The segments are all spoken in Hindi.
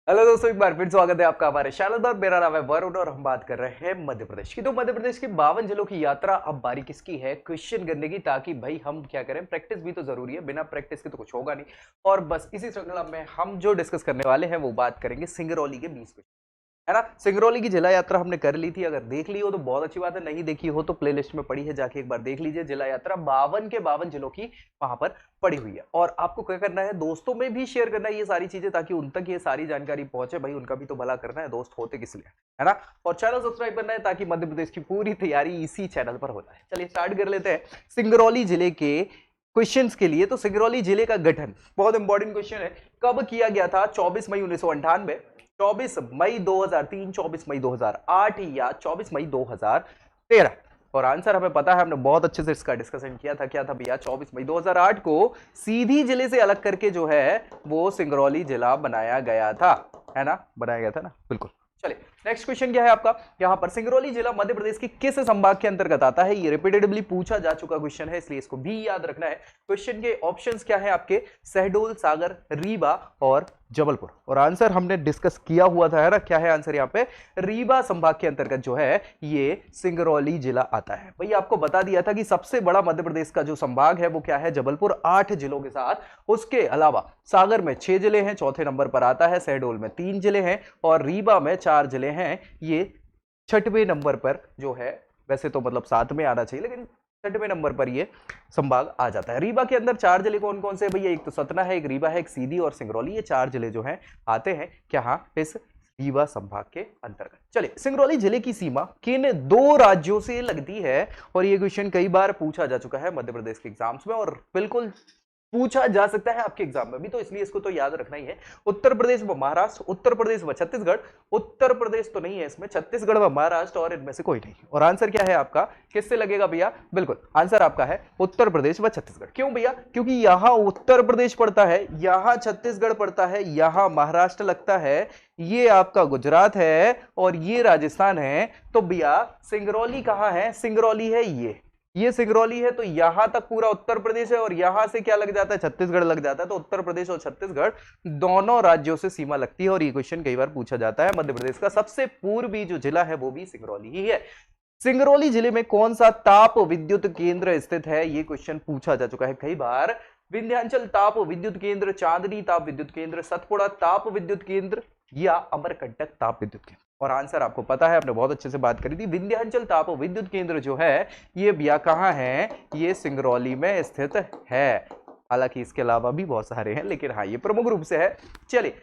हेलो दोस्तों, एक बार फिर स्वागत है आपका हमारे चैनल पर। मेरा नाम है वरुण और हम बात कर रहे हैं मध्य प्रदेश की। तो मध्य प्रदेश की 52 जिलों की यात्रा अब बारी किसकी है? क्वेश्चन करने की, ताकि भाई हम क्या करें, प्रैक्टिस भी तो जरूरी है, बिना प्रैक्टिस के तो कुछ होगा नहीं। और बस इसी श्रृंखला में हम जो डिस्कस करने वाले हैं वो बात करेंगे सिंगरौली के 20 क्वेश्चन, है ना। सिंगरौली की जिला यात्रा हमने कर ली थी, अगर देख ली हो तो बहुत अच्छी बात है, नहीं देखी हो तो प्लेलिस्ट में पड़ी है, जाके एक बार देख लीजिए। जिला यात्रा 52 के 52 जिलों की वहां पर पड़ी हुई है। और आपको क्या करना है, दोस्तों में भी शेयर करना है ये सारी चीजें, ताकि उन तक ये सारी जानकारी पहुंचे। भाई उनका भी तो भला करना है, दोस्त होते किस लिए, है ना। और चैनल सब्सक्राइब करना है, ताकि मध्य प्रदेश की पूरी तैयारी इसी चैनल पर होता है। चलिए स्टार्ट कर लेते हैं सिंगरौली जिले के क्वेश्चंस के लिए। तो सिंगरौली जिले का गठन, बहुत इंपॉर्टेंट क्वेश्चन है, कब किया गया था? 24 मई 1998, 24 मई 2003, 24 मई 2008 या 24 मई 2013। और आंसर हमें पता है, हमने बहुत अच्छे से इसका डिस्कशन किया था। क्या था भैया? 24 मई 2008 को सीधी जिले से अलग करके जो है वो सिंगरौली जिला बनाया गया था, है ना, बनाया गया था ना, बिल्कुल। चलिए नेक्स्ट क्वेश्चन क्या है आपका यहां पर। सिंगरौली जिला मध्य प्रदेश की किस संभाग के अंतर्गत आता है? ये रिपीटेडली पूछा जा चुका क्वेश्चन है, इसलिए इसको भी याद रखना है। क्वेश्चन के ऑप्शंस क्या है आपके? शहडोल, सागर, रीवा और जबलपुर। और आंसर हमने डिस्कस किया हुआ था, है ना। क्या है आंसर यहाँ पे? रीवा संभाग के अंतर्गत जो है ये सिंगरौली जिला आता है। भाई आपको बता दिया था कि सबसे बड़ा मध्य प्रदेश का जो संभाग है वो क्या है? जबलपुर, 8 जिलों के साथ। उसके अलावा सागर में 6 जिले हैं, चौथे नंबर पर आता है। शहडोल में 3 जिले हैं और रीवा में 4 जिले हैं। ये छठवें नंबर पर जो है, वैसे तो मतलब 7 में आना चाहिए, लेकिन छठवें नंबर पर ये संभाग आ जाता है। रीवा के अंदर 4 जिले कौन कौन से भैया? एक तो सतना है, एक रीवा है, एक सीधी और सिंगरौली। ये 4 जिले जो हैं आते हैं क्या? इस रीवा संभाग के अंतर्गत। चलिए, सिंगरौली जिले की सीमा किन 2 राज्यों से लगती है? और ये क्वेश्चन कई बार पूछा जा चुका है मध्य प्रदेश के एग्जाम्स में, और बिल्कुल पूछा जा सकता है आपके एग्जाम में भी, तो इसलिए इसको तो याद रखना ही है। उत्तर प्रदेश व महाराष्ट्र, उत्तर प्रदेश व छत्तीसगढ़। उत्तर प्रदेश तो नहीं है इसमें, छत्तीसगढ़ व महाराष्ट्र, और इनमें से कोई नहीं। और आंसर क्या है आपका? किससे लगेगा भैया? बिल्कुल आंसर आपका है उत्तर प्रदेश व छत्तीसगढ़। क्यों भैया? क्योंकि यहां उत्तर प्रदेश पड़ता है, यहां छत्तीसगढ़ पड़ता है, यहां महाराष्ट्र लगता है, ये आपका गुजरात है और ये राजस्थान है। तो भैया सिंगरौली कहां है? सिंगरौली है ये सिंगरौली है, तो यहां तक पूरा उत्तर प्रदेश है, और यहां से क्या लग जाता है? छत्तीसगढ़ लग जाता है। तो उत्तर प्रदेश और छत्तीसगढ़ दोनों राज्यों से सीमा लगती है। और ये क्वेश्चन कई बार पूछा जाता है। मध्य प्रदेश का सबसे पूर्वी जो जिला है वो भी सिंगरौली ही है। सिंगरौली जिले में कौन सा ताप विद्युत केंद्र स्थित है? ये क्वेश्चन पूछा जा चुका है कई बार। विंध्याचल ताप विद्युत केंद्र, चांदनी ताप विद्युत केंद्र, सतपुड़ा ताप विद्युत केंद्र या अमरकंटक ताप विद्युत केंद्र। और आंसर आपको पता है, आपने बहुत अच्छे से बात करी थी। विंध्याचल ताप विद्युत केंद्र जो है ये भैया कहां है? ये सिंगरौली में स्थित है। हालांकि इसके अलावा भी बहुत सारे हैं, लेकिन हाँ ये प्रमुख रूप से है। चलिए,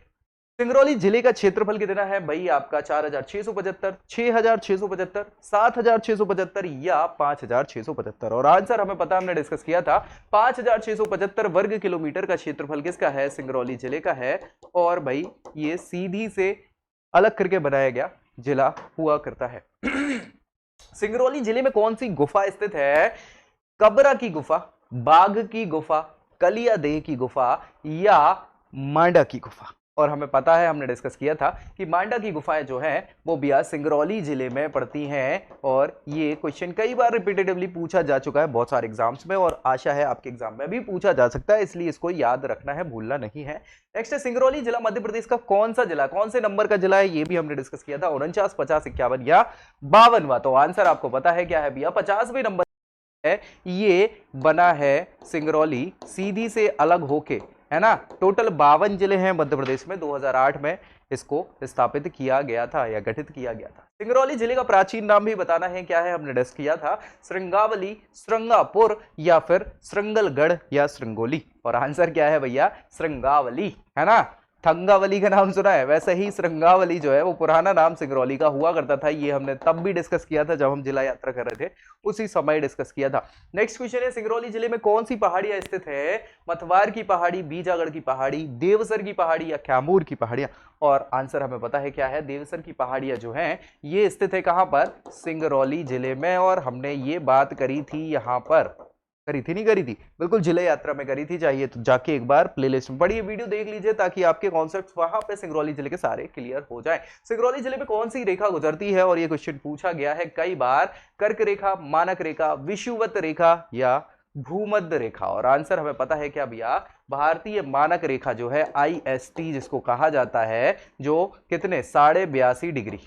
सिंगरौली जिले का क्षेत्रफल कितना है भाई आपका? 4675, 6675, 7675 या 5675। और आंसर हमें पता, हमने डिस्कस किया था, 5675 वर्ग किलोमीटर का क्षेत्रफल किसका है? सिंगरौली जिले का है। और भाई ये सीधी से अलग करके बनाया गया जिला हुआ करता है। सिंगरौली जिले में कौन सी गुफा स्थित है? कबरा की गुफा, बाघ की गुफा, कलियादेह की गुफा या मांडा की गुफा। और हमें पता है, हमने डिस्कस किया था कि मांडा की गुफाएं जो हैं वो बिया सिंगरौली जिले में पड़ती हैं। और ये क्वेश्चन कई बार रिपीटेटिवली पूछा जा चुका है बहुत सारे एग्जाम्स में, और आशा है आपके एग्जाम में भी पूछा जा सकता है, इसलिए इसको याद रखना है, भूलना नहीं है। नेक्स्ट है सिंगरौली जिला मध्य प्रदेश का कौन सा जिला, कौन से नंबर का जिला है? ये भी हमने डिस्कस किया था, 49, 50, 51 या 52वां। तो आंसर आपको पता है क्या है भैया? 50वें नंबर है। ये बना है सिंगरौली सीधी से अलग होके, है ना। टोटल 52 जिले हैं मध्य प्रदेश में। 2008 में इसको स्थापित किया गया था या गठित किया गया था। सिंगरौली जिले का प्राचीन नाम भी बताना है, क्या है? हमने डिस्कस किया था, श्रृंगावली, श्रृंगापुर या फिर श्रृंगलगढ़ या श्रृंगोली। और आंसर क्या है भैया? श्रृंगावली, है ना। थंगावली का नाम सुना है, वैसे ही श्रृंगावली जो है वो पुराना नाम सिंगरौली का हुआ करता था। ये हमने तब भी डिस्कस किया था जब हम जिला यात्रा कर रहे थे, उसी समय डिस्कस किया था। नेक्स्ट क्वेश्चन है, सिंगरौली जिले में कौन सी पहाड़ियां स्थित है? मतवार की पहाड़ी, बीजागढ़ की पहाड़ी, देवसर की पहाड़ी या कैमूर की पहाड़ियां। और आंसर हमें पता है क्या है? देवसर की पहाड़ियां जो हैं ये स्थित है कहां पर? सिंगरौली जिले में। और हमने ये बात करी थी, यहां पर करी थी, नहीं करी थी? बिल्कुल जिले यात्रा में करी थी। चाहिए तो जाके एक बार प्लेलिस्ट में पढ़िए, वीडियो देख लीजिए, ताकि आपके कॉन्सेप्ट्स वहां पे सिंगरौली जिले के सारे क्लियर हो जाए। सिंगरौली जिले में कौन सी रेखा गुजरती है? और ये क्वेश्चन पूछा गया है कई बार। कर्क रेखा, मानक रेखा, विषुवत रेखा या भूमध्य रेखा। और आंसर हमें पता है क्या भैया, भारतीय मानक रेखा जो है IST जिसको कहा जाता है, जो कितने 82.5 डिग्री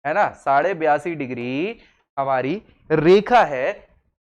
है ना, 82.5 डिग्री हमारी रेखा है,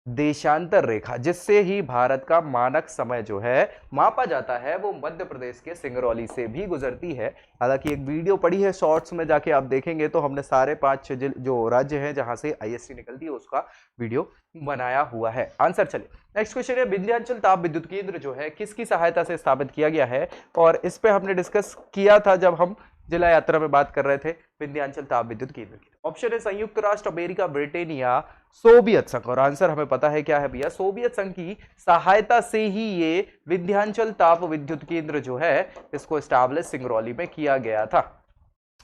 देशांतर रेखा, जिससे ही भारत का मानक समय जो है मापा जाता है, वो मध्य प्रदेश के सिंगरौली से भी गुजरती है। हालांकि एक वीडियो पड़ी है शॉर्ट्स में, जाके आप देखेंगे तो हमने सारे 5-6 जो राज्य हैं जहां से IST निकलती है उसका वीडियो बनाया हुआ है। आंसर चलिए नेक्स्ट क्वेश्चन है, विंध्याचल ताप विद्युत केंद्र जो है किसकी सहायता से स्थापित किया गया है, और इस पे हमने डिस्कस किया था जब हम जिला यात्रा में बात कर रहे थे विंध्याचल ताप विद्युत केंद्र की। ऑप्शन है संयुक्त राष्ट्र अमेरिका, ब्रिटेन या सोवियत संघ। और आंसर हमें पता है क्या है भैया, सोवियत संघ की सहायता से ही ये विंध्याचल ताप विद्युत केंद्र जो है इसको एस्टैब्लिश सिंगरौली में किया गया था,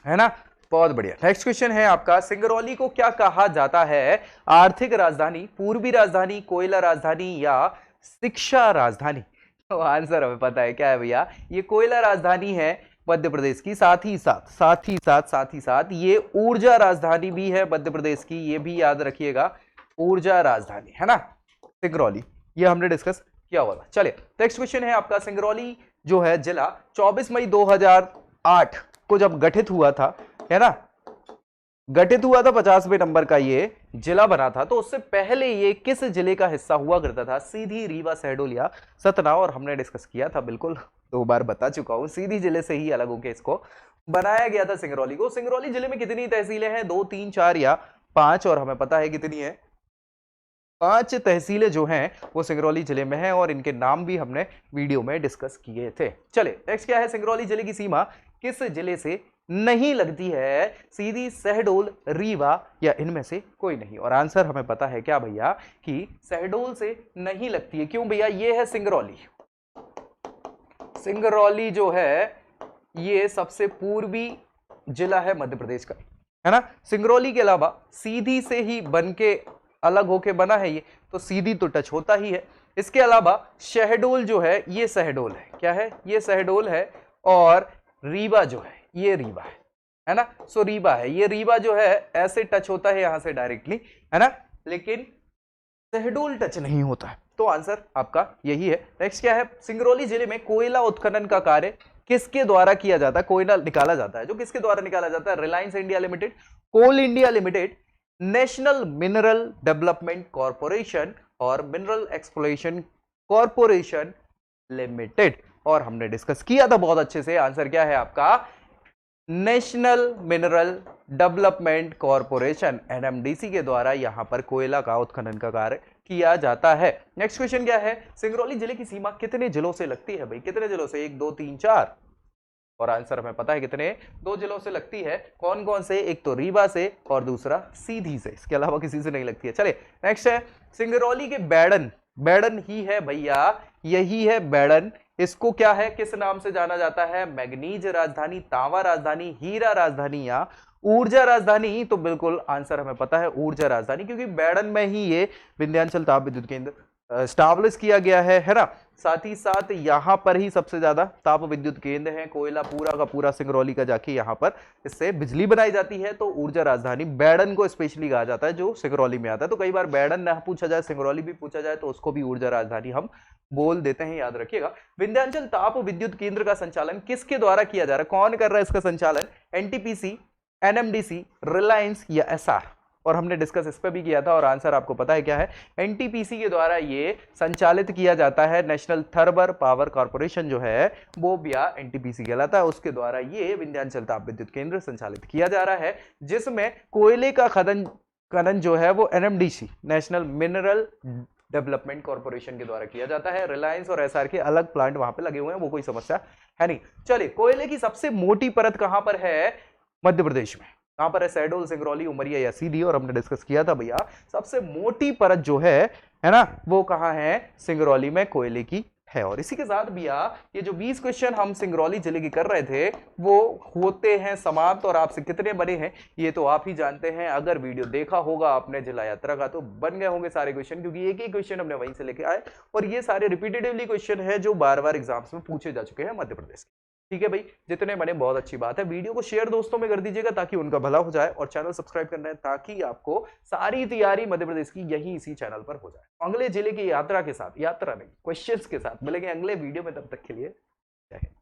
है ना। बहुत बढ़िया। नेक्स्ट क्वेश्चन है आपका, सिंगरौली को क्या कहा जाता है, आर्थिक राजधानी, पूर्वी राजधानी, कोयला राजधानी या शिक्षा राजधानी। तो आंसर हमें पता है क्या है भैया, ये कोयला राजधानी है मध्य प्रदेश की, साथ ही साथ ये ऊर्जा राजधानी भी है मध्य प्रदेश की, ये भी याद रखिएगा, ऊर्जा राजधानी है ना सिंगरौली, ये हमने डिस्कस किया हुआ था। चलिए नेक्स्ट क्वेश्चन है आपका, सिंगरौली जो है जिला 24 मई 2008 को जब गठित हुआ था, है ना, गठित हुआ था, 50वें नंबर का ये जिला बना था, तो उससे पहले ये किस जिले का हिस्सा हुआ करता था, सीधी, रीवा, शहडोल या सतना। और हमने डिस्कस किया था, बिल्कुल 2 बार बता चुका हूं, सीधी जिले से ही अलग होकर इसको बनाया गया था सिंगरौली को। सिंगरौली जिले में कितनी तहसीलें हैं, 2, 3, 4 या 5, और हमें पता है कितनी है, 5 तहसीलें जो हैं वो सिंगरौली जिले में हैं, और इनके नाम भी हमने वीडियो में डिस्कस किए थे। चले नेक्स्ट क्या है, सिंगरौली जिले की सीमा किस जिले से नहीं लगती है, सीधी, शहडोल, रीवा या इनमें से कोई नहीं। और आंसर हमें पता है क्या भैया, कि शहडोल से नहीं लगती है। क्यों भैया, ये है सिंगरौली, सिंगरौली जो है ये सबसे पूर्वी जिला है मध्य प्रदेश का, है ना। सिंगरौली के अलावा सीधी से ही बन के अलग होके बना है ये, तो सीधी तो टच होता ही है। इसके अलावा शहडोल जो है ये शहडोल है, क्या है, ये शहडोल है, और रीवा जो है ये रीवा है ना। सो रीवा है, ये रीवा जो है ऐसे टच होता है यहां से डायरेक्टली, है ना, लेकिन शहडोल टच नहीं होता है। तो आंसर आपका यही है। नेक्स्ट क्या है, सिंगरौली जिले में कोयला उत्खनन का कार्य किसके द्वारा किया जाता है, कोयला निकाला जाता है जो किसके द्वारा निकाला जाता है, Reliance India Limited, Coal India Limited, National Mineral Development Corporation और मिनरल एक्सप्लोरेशन कॉरपोरेशन लिमिटेड। और हमने डिस्कस किया था बहुत अच्छे से, आंसर क्या है आपका, national Mineral Development corporation NMDC के द्वारा यहां पर कोयला का उत्खनन का कार्य किया जाता है। नेक्स्ट क्वेश्चन क्या है, सिंगरौली जिले की सीमा कितने जिलों से लगती है भाई, कितने जिलों से, 1, 2, 3, 4। और आंसर हमें पता है कितने, 2 जिलों से लगती है। कौन कौन से, एक तो रीवा से और दूसरा सीधी से, इसके अलावा किसी से नहीं लगती है। चलिए नेक्स्ट है, सिंगरौली के बैडन, बैडन ही है भैया, यही है बैडन, इसको क्या है, किस नाम से जाना जाता है, मैग्नीज राजधानी, तांबा राजधानी, हीरा राजधानी या ऊर्जा राजधानी। तो बिल्कुल आंसर हमें पता है ऊर्जा राजधानी, क्योंकि बैडन में ही ये विंध्याचल ताप विद्युत केंद्र स्टैब्लिश किया गया है ना। साथ ही साथ यहां पर ही सबसे ज्यादा ताप विद्युत केंद्र है, कोयला पूरा का पूरा सिंगरौली का जाके यहां पर इससे बिजली बनाई जाती है। तो ऊर्जा राजधानी बैडन को स्पेशली कहा जाता है जो सिंगरौली में आता है। तो कई बार बैडन ना पूछा जाए, सिंगरौली भी पूछा जाए, तो उसको भी ऊर्जा राजधानी हम बोल देते हैं, याद रखिएगा। विंध्याचल ताप विद्युत केंद्र का संचालन किसके द्वारा किया जा रहा है, कौन कर रहा है इसका संचालन, NTPC, NMDC, रिलायंस या SR। और हमने डिस्कस इस पर भी किया था, और आंसर आपको पता है क्या है, NTPC के द्वारा ये संचालित किया जाता है। नेशनल थर्मल पावर कॉर्पोरेशन जो है वो भी NTPC कहलाता है, उसके द्वारा ये विंध्याचल ताप विद्युत केंद्र संचालित किया जा रहा है, जिसमें कोयले का खनन जो है वो NMDC, national Mineral development corporation के द्वारा किया जाता है। रिलायंस और SR के अलग प्लांट वहां पे लगे हुए हैं, वो कोई समस्या है नहीं। चलिए, कोयले की सबसे मोटी परत कहां पर है मध्य प्रदेश में, कहां पर है, शहडोल, सिंगरौली, उमरिया या सीधी। और हमने डिस्कस किया था भैया, सबसे मोटी परत जो है ना, वो कहां है, सिंगरौली में कोयले की है। और इसी के साथ भैया ये जो 20 क्वेश्चन हम सिंगरौली जिले की कर रहे थे वो होते हैं समाप्त। और आपसे कितने बने हैं ये तो आप ही जानते हैं, अगर वीडियो देखा होगा आपने जिला यात्रा का तो बन गए होंगे सारे क्वेश्चन, क्योंकि एक ही क्वेश्चन हमने वहीं से लेके आए, और ये सारे रिपीटेटिवली क्वेश्चन है जो बार बार एग्जाम्स में पूछे जा चुके हैं मध्य प्रदेश के। ठीक है भाई, जितने बने बहुत अच्छी बात है। वीडियो को शेयर दोस्तों में कर दीजिएगा ताकि उनका भला हो जाए, और चैनल सब्सक्राइब करना है ताकि आपको सारी तैयारी मध्य प्रदेश की यही इसी चैनल पर हो जाए। अगले जिले की यात्रा के साथ, यात्रा नहीं क्वेश्चंस के साथ मिलेंगे अगले वीडियो में, तब तक के लिए जय हिंद।